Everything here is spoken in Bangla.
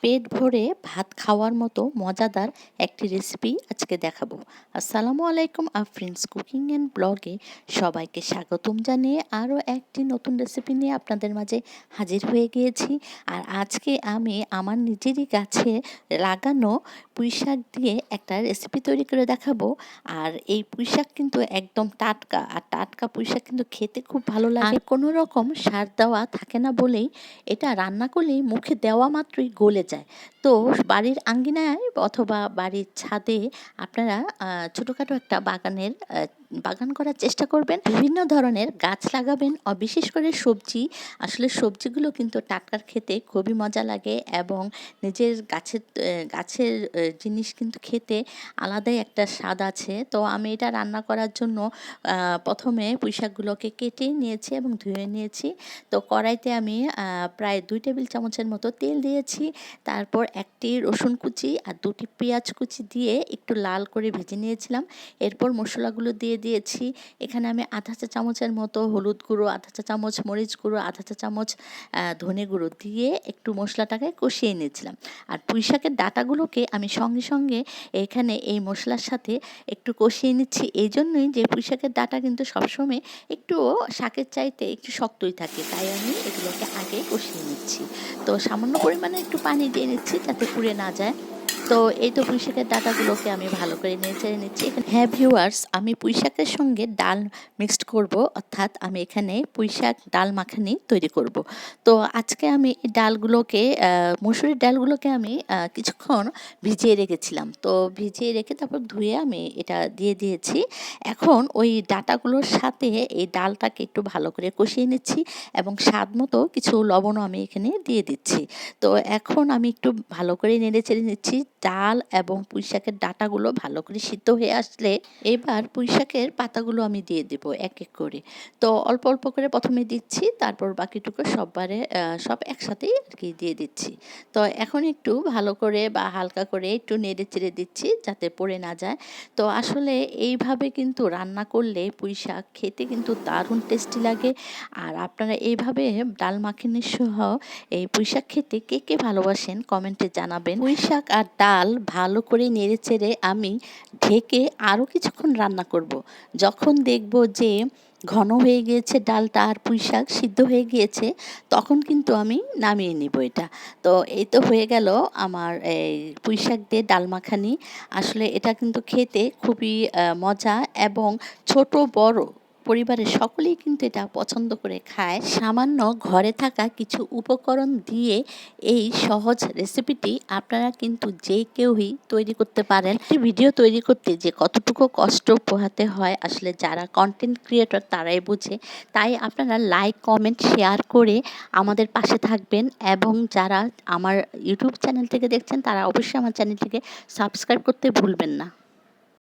পেট ভরে ভাত খাওয়ার মতো মজাদার একটি রেসিপি আজকে দেখাবো। আসসালামু আলাইকুম ফ্রেন্ডস, কুকিং অ্যান্ড ব্লগে সবাইকে স্বাগতম জানিয়ে আরও একটি নতুন রেসিপি নিয়ে আপনাদের মাঝে হাজির হয়ে গিয়েছি। আর আজকে আমি আমার নিজেরই গাছে লাগানো পুঁইশাক দিয়ে একটা রেসিপি তৈরি করে দেখাবো। আর এই পুঁইশাক কিন্তু একদম টাটকা, আর টাটকা পুঁইশাক কিন্তু খেতে খুব ভালো লাগে। কোনো রকম সার দেওয়া থাকে না বলেই এটা রান্না করলেই মুখে দেওয়া মাত্রই গলে যায়। তো বাড়ির আঙ্গিনায় অথবা বাড়ির ছাদে আপনারা ছোটোখাটো একটা বাগান করার চেষ্টা করবেন। বিভিন্ন ধরনের গাছ লাগাবেন, বিশেষ করে সবজি। আসলে সবজিগুলো কিন্তু টাটকা খেতে খুবই মজা লাগে এবং নিজের গাছের জিনিস কিন্তু খেতে আলাদাই একটা স্বাদ আছে। তো আমি এটা রান্না করার জন্য প্রথমে পুঁইশাকগুলোকে কেটে নিয়েছি এবং ধুয়ে নিয়েছি। তো কড়াইতে আমি প্রায় 2 টেবিল চামচের মতো তেল দিয়েছি। তারপর একটি রসুন কুচি আর 2টি পেঁয়াজ কুচি দিয়ে একটু লাল করে ভেজে নিয়েছিলাম। এরপর মশলাগুলো দিয়ে দিয়েছি। এখানে আমি আধা চা চামচের মতো হলুদ গুঁড়ো, আধা চা চামচ মরিচ গুঁড়ো, আধা চা চামচ ধনে গুঁড়ো দিয়ে একটু মশলাটাকে কষিয়ে নিয়েছিলাম। আর পুঁইশাকের ডাঁটাগুলোকে আমি সঙ্গে সঙ্গে এখানে এই মশলার সাথে একটু কষিয়ে নিচ্ছি। এই জন্যই যে পুঁইশাকের ডাঁটা কিন্তু সবসময় একটু শাকের চাইতে একটু শক্তই থাকে, তাই আমি এগুলোকে আগে কষিয়ে নিচ্ছি। তো সামান্য পরিমাণে একটু পানি দিয়ে নিচ্ছি যাতে পুড়ে না যায়। তো এই তো পুঁইশাকের ডাঁটাগুলোকে আমি ভালো করে নেড়ে নিচ্ছি। হ্যাঁ ভিউয়ার্স, আমি পুঁইশাকের সঙ্গে ডাল মিক্সড করব, অর্থাৎ আমি এখানে পুঁইশাক ডাল মাখানি তৈরি করব। তো আজকে আমি এই ডালগুলোকে মসুরির ডালগুলোকে আমি কিছুক্ষণ ভিজিয়ে রেখেছিলাম। তো ভিজিয়ে রেখে তারপর ধুয়ে আমি এটা দিয়ে দিয়েছি। এখন ওই ডাঁটাগুলোর সাথে এই ডালটাকে একটু ভালো করে কষিয়ে নিচ্ছি এবং স্বাদ মতো কিছু লবণও আমি এখানে দিয়ে দিচ্ছি। তো এখন আমি একটু ভালো করে নেড়ে চেড়ে নিচ্ছি। ডাল এবং পুঁইশাকের ডাঁটাগুলো ভালো করে সিদ্ধ হয়ে আসলে এবার পুঁইশাকের পাতাগুলো আমি দিয়ে দেব এক এক করে। তো অল্প অল্প করে প্রথমে দিচ্ছি, তারপর বাকিটুকু সব একসাথেই আর কি দিয়ে দিচ্ছি। তো এখন একটু ভালো করে বা হালকা করে একটু নেড়ে চেড়ে দিচ্ছি যাতে পড়ে না যায়। তো আসলে এইভাবে কিন্তু রান্না করলে পুঁইশাক খেতে কিন্তু দারুণ টেস্টি লাগে। আর আপনারা এইভাবে ডাল মাখানি সহ এই পুঁইশাক খেতে কে কে ভালোবাসেন কমেন্টে জানাবেন। পুঁইশাক আর ডাল ভালো করে নেড়ে চেড়ে আমি ঢেকে আরও কিছুক্ষণ রান্না করব। যখন দেখব যে ঘন হয়ে গিয়েছে ডালটা আর পুঁইশাক সিদ্ধ হয়ে গিয়েছে, তখন কিন্তু আমি নামিয়ে নিব এটা। তো এই তো হয়ে গেল আমার এই পুঁইশাক দিয়ে ডাল মাখানি। আসলে এটা কিন্তু খেতে খুবই মজা এবং ছোট বড় পরিবারের সকলেই কিন্তু এটা পছন্দ করে খায়। সামান্য ঘরে থাকা কিছু উপকরণ দিয়ে এই সহজ রেসিপিটি আপনারা কিন্তু যে কেউই তৈরি করতে পারেন। একটি ভিডিও তৈরি করতে যে কতটুকু কষ্ট পোহাতে হয় আসলে যারা কন্টেন্ট ক্রিয়েটর তারাই বোঝে। তাই আপনারা লাইক, কমেন্ট, শেয়ার করে আমাদের পাশে থাকবেন এবং যারা আমার ইউটিউব চ্যানেল থেকে দেখছেন তারা অবশ্যই আমার চ্যানেলটিকে সাবস্ক্রাইব করতে ভুলবেন না।